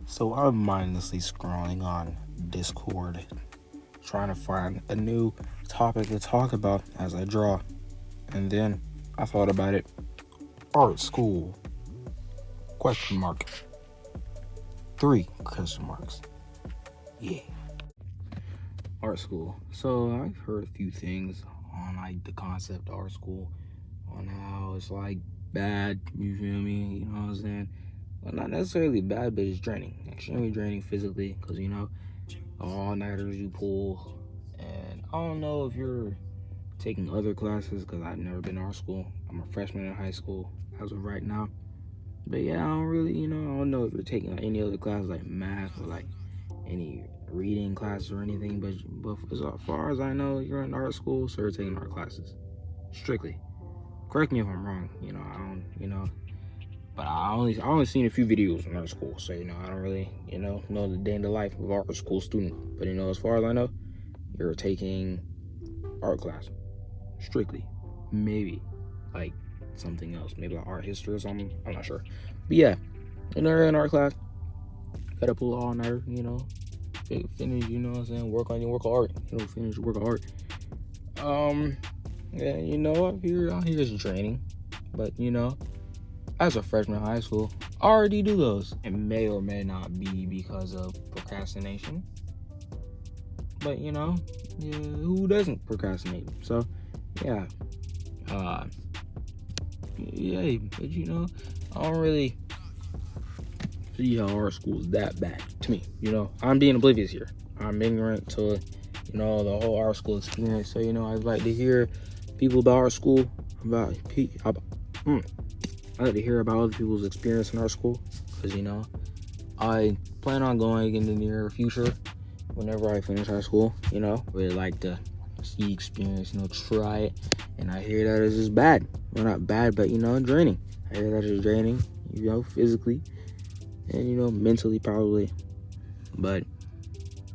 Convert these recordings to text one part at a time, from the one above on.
So I'm mindlessly scrolling on Discord, trying to find a new topic to talk about as I draw. And then I thought about it. Art school? Question mark. 3 question marks. Yeah. Art school. So I've heard a few things on like the concept of art school, on how it's like bad, you feel me? You know what I'm saying? Well, not necessarily bad, but it's draining. Extremely draining physically, because all-nighters you pull. And I don't know if you're taking other classes, because I've never been to art school. I'm a freshman in high school as of right now. But yeah, I don't really, I don't know if you're taking like any other classes like math or like any reading classes or anything. But as far as I know, you're in art school, so you're taking art classes strictly. Correct me if I'm wrong. I don't. But I only seen a few videos in art school, so I don't really know the day in the life of an art school student. But as far as I know, you're taking art class strictly. Maybe like something else, maybe like art history or something. I'm not sure. But yeah, you're in art class. Gotta pull all nighter, finish. What I'm saying, work on your work of art. Finish your work of art. Yeah, out here is draining, but as a freshman in high school, I already do those. It may or may not be because of procrastination. But, who doesn't procrastinate? So, yeah. Yeah, but, I don't really see how art school is that bad to me. I'm being oblivious here. I'm ignorant to, the whole art school experience. So, I'd like to hear people about art school, I like to hear about other people's experience in art school, because I plan on going in the near future whenever I finish high school. Really like to see experience, try it. And I hear that it's just bad. Well, not bad, but draining. I hear that it's draining, physically and mentally probably. But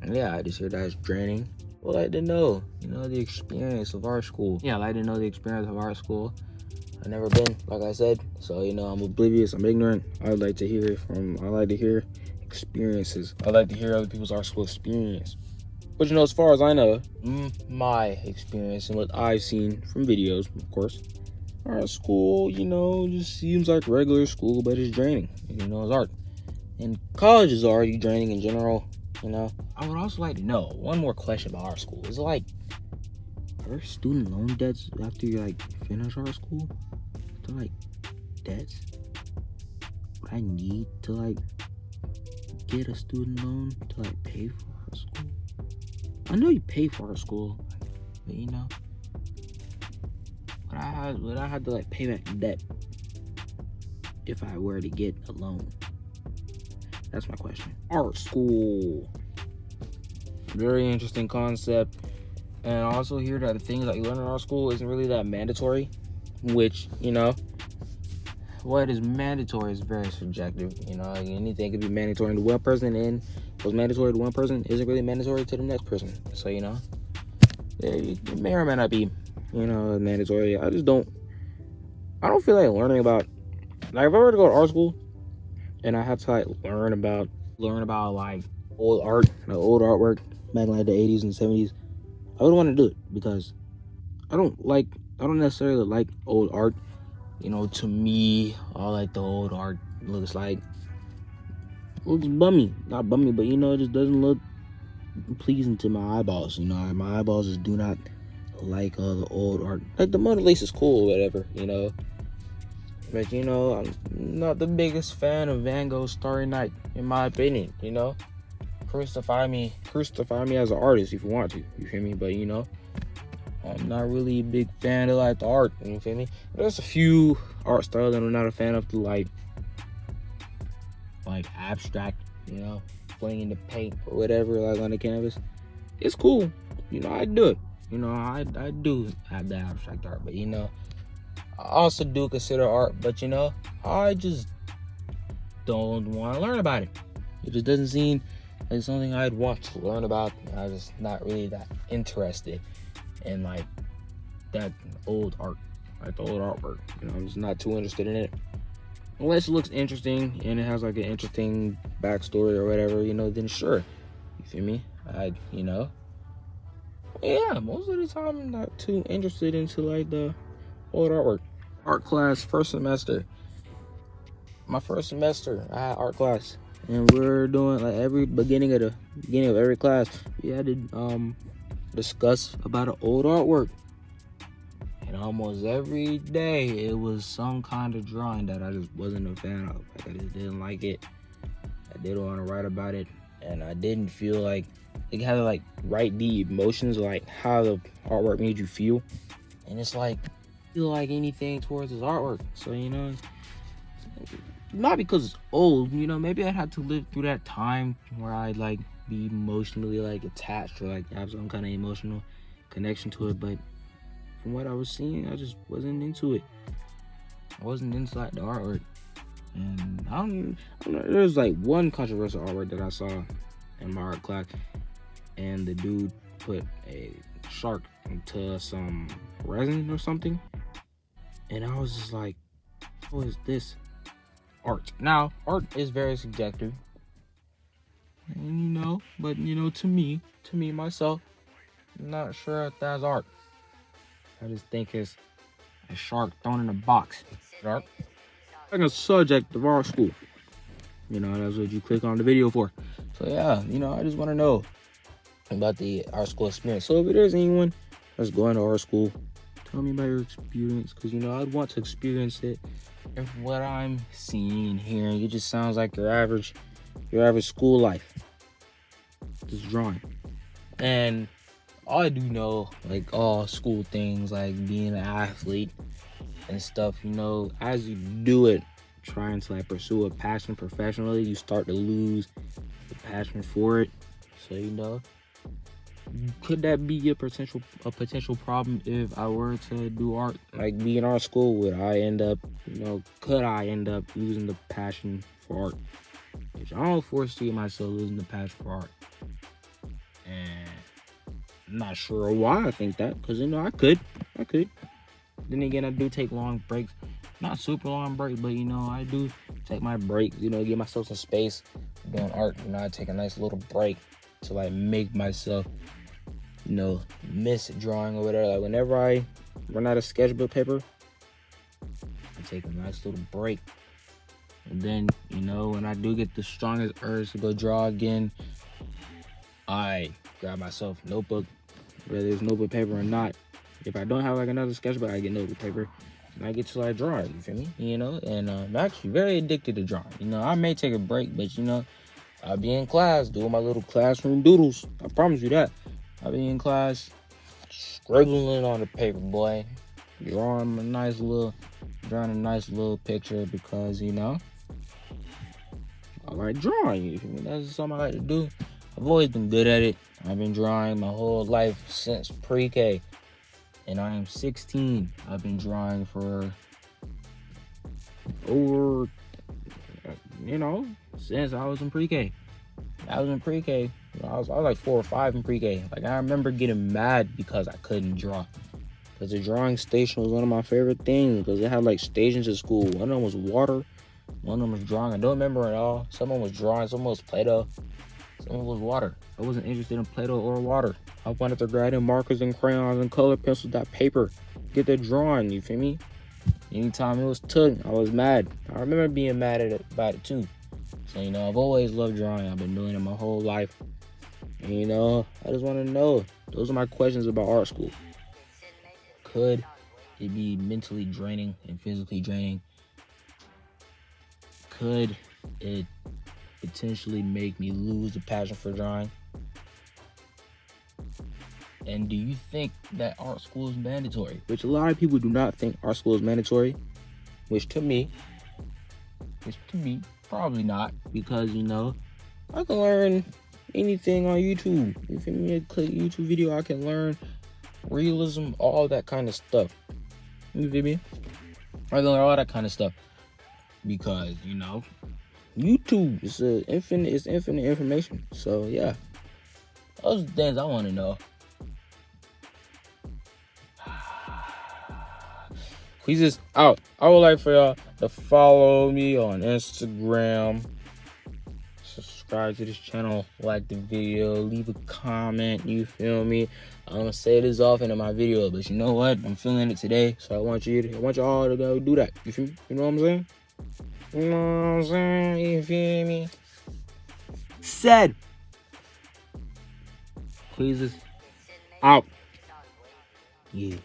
yeah, I just hear that it's draining. I'd like to know, the experience of art school. Yeah, I'd like to know the experience of art school. I've never been, like I said, so I'm oblivious, I'm ignorant. I like to hear experiences. I like to hear other people's art school experience. But as far as I know, my experience and what I've seen from videos, of course, art school, just seems like regular school, but it's draining. It's art. And college is already draining in general, I would also like to know one more question about art school. Is it like, are there student loan debts after you finish art school? To debts? Would I need to get a student loan to pay for art school? I know you pay for art school, but would I have to pay back debt if I were to get a loan? That's my question. Art school. Very interesting concept. And I also hear that the things that you learn in art school isn't really that mandatory, which, what is mandatory is very subjective. Anything could be mandatory to one person, and what's mandatory to one person isn't really mandatory to the next person. So, it may or may not be, mandatory. I don't feel like learning about, if I were to go to art school and I have to learn about old art, old artwork back in the 80s and 70s, I would want to do it because I don't necessarily like old art. To me, all the old art looks bummy. Not bummy, but it just doesn't look pleasing to my eyeballs. My eyeballs just do not like all the old art. The Mona Lisa is cool or whatever, But I'm not the biggest fan of Van Gogh's Starry Night, in my opinion, Crucify me as an artist if you want to, you feel me? But I'm not really a big fan of the art, you feel me? There's a few art styles that I'm not a fan of, like abstract, playing in the paint or whatever, on the canvas. It's cool, I do it. I do have the abstract art, but I also do consider art, but I just don't want to learn about it. It just doesn't seem like something I'd want to learn about. I'm just not really that interested in that old art, the old artwork. I'm just not too interested in it, unless it looks interesting and it has an interesting backstory or whatever, then sure. You feel me? Yeah, most of the time I'm not too interested into like the old artwork. Art class, first semester. My first semester, I had art class, and we're doing like every beginning of every class, we had to discuss about an old artwork. And almost every day, it was some kind of drawing that I just wasn't a fan of. Like, I just didn't like it. I didn't want to write about it, and I didn't feel like it had to like write the emotions, like how the artwork made you feel. And it's like, feel like anything towards this artwork. So not because it's old, maybe I had to live through that time where I'd like be emotionally like attached or like have some kind of emotional connection to it. But from what I was seeing, I just wasn't into it. I wasn't into like the artwork. And I don't know, there's like one controversial artwork that I saw in my art class, and the dude put a shark into some resin or something, and I was just like, what is this? Art. Now, art is very subjective, and but to me myself, I'm not sure if that's art. I just think it's a shark thrown in a box. Shark. Like a subject of our school. That's what you click on the video for. So yeah, I just want to know about our school experience. So if there's anyone that's going to our school, tell me about your experience, because I'd want to experience it. And from what I'm seeing and hearing, it just sounds like your average school life. Just drawing. And I do know, like, all school things, like being an athlete and stuff, as you do it, trying to like pursue a passion professionally, you start to lose the passion for it. So could that be a potential problem if I were to do art, like be in art school? Could I end up losing the passion for art? Which I don't foresee myself losing the passion for art, and I'm not sure why I think that, because I could. Then again, I do take long breaks, not super long break, but I do take my breaks, give myself some space doing art. I take a nice little break to like make myself miss drawing or whatever. Like whenever I run out of sketchbook paper, I take a nice little break, and then when I do get the strongest urge to go draw again, I grab myself a notebook, whether it's notebook paper or not. If I don't have like another sketchbook, I get notebook paper, and I get to like draw it. You feel me? And I'm actually very addicted to drawing. I may take a break, but I'll be in class doing my little classroom doodles. I promise you that. I'll be in class scribbling on the paper, boy, drawing a nice little picture, because I like drawing. You feel me? That's something I like to do. I've always been good at it. I've been drawing my whole life since pre-K. And I am 16. I've been drawing for over, since I was in pre-K. I was like 4 or 5 in pre-K. Like, I remember getting mad because I couldn't draw. Because the drawing station was one of my favorite things, because it had like stations at school. One of them was water. One of them was drawing. I don't remember it all. Someone was drawing. Someone was Play-Doh. Someone was water. I wasn't interested in Play-Doh or water. I wanted to grab in markers and crayons and color pencils, that paper. Get the drawing, you feel me? Anytime it was took, I was mad. I remember being mad about it too. So, I've always loved drawing. I've been doing it my whole life. And, I just want to know. Those are my questions about art school. Could it be mentally draining and physically draining? Could it potentially make me lose the passion for drawing? And do you think that art school is mandatory? Which a lot of people do not think art school is mandatory. Which to me, probably not. Because, I can learn anything on YouTube. You feel me? Click YouTube video, I can learn realism, all that kind of stuff. You feel me? I can learn all that kind of stuff. Because, YouTube is infinite information. So yeah, those are the things I want to know. KWZUZZ out. I would like for y'all to follow me on Instagram, subscribe to this channel, like the video, leave a comment, you feel me? I don't say this often in my video, but you know what? I'm feeling it today, so I want y'all to go do that. You feel me? You know what I'm saying? You know what I'm saying? You feel me? Said. KWZUZZ out. Yeah.